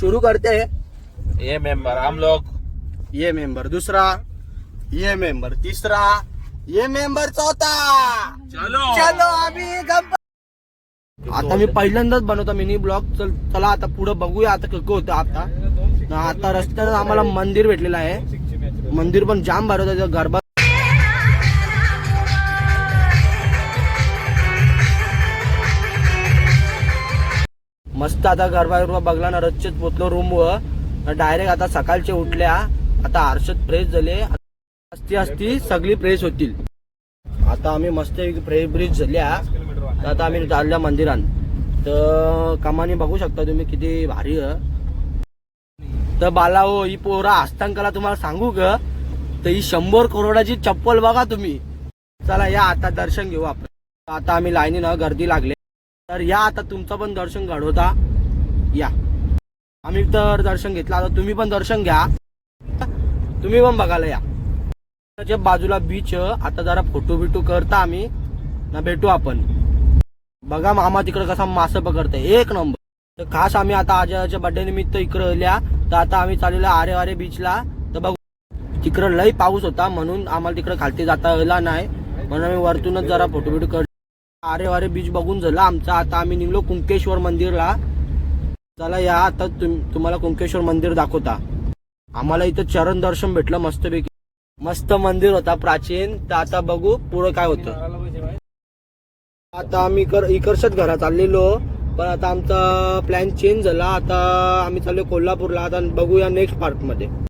शुरू करते ये मेंबर हम लोग, ये मेंबर दूसरा, ये मेंबर तीसरा, ये मेंबर चौथा. चलो चलो आम्ही गप्पा. आता मी पहिल्यांदाच बनवतो मिनी ब्लॉग. चला आता पुढे बघूया आता कसं होतं. आता रस्त्यात आम्हाला मंदिर भेटलेलं आहे. मंदिर पण जाम भरत आहे. गरबा मस्त. आता गरबा बघला ना, रच्चेच पोचलो रूम वर. डायरेक्ट आता सकाळचे उठल्या. आता आरशत फ्रेश झाले. असती सगळी फ्रेश होतील. आता आम्ही मस्त फ्रेश ब्रिज झाल्या. आता आम्ही चालल्या मंदिरात. तर कमानी बघू शकता तुम्ही किती भारी आहे. तर बाला हो, ही पोरा हस्तांकला तुम्हाला सांगू ग, तर ही 100 करोडाची चप्पल बघा तुम्ही. चला या आता दर्शन घेऊ आपण. आता आम्ही लाईनीनं गर्दी लागले. तर या आता तुमचं पण दर्शन घडवता या. आम्ही तर दर्शन घेतलं. आता तुम्ही पण दर्शन घ्या. तुम्ही पण बघायला या. त्याच्या बाजूला बीच. आता जरा फोटो बिटो करता आम्ही ना, भेटू आपण. बघा मामा तिकडे कसा मासे पकडते, एक नंबर. तर खास आम्ही आता आजच्या बर्थडे निमित्त इकडे आल्या. तर आता आम्ही चाललेलो आरे वारे बीचला. तर बघू तिकडं लई पाऊस होता म्हणून आम्हाला तिकडे खालती जाता आला नाही. म्हणून आम्ही वरतूनच जरा फोटो बिटो कर. आरे वारे बीच बघून झालं आमचा. आता आम्ही निघलो कुंकेश्वर मंदिरला. चला या आता तुम्हाला कुंकेश्वर मंदिर दाखवता. आम्हाला इथं चरण दर्शन भेटलं मस्तपैकी. मस्त मंदिर होता प्राचीन. तर आता बघू पुढं काय होतं. आता आम्ही इकडच्याच घरात चाललेलो. पण आता आमचा प्लॅन चेंज झाला. आता आम्ही चाललो कोल्हापूरला. आता बघूया नेक्स्ट पार्ट मध्ये.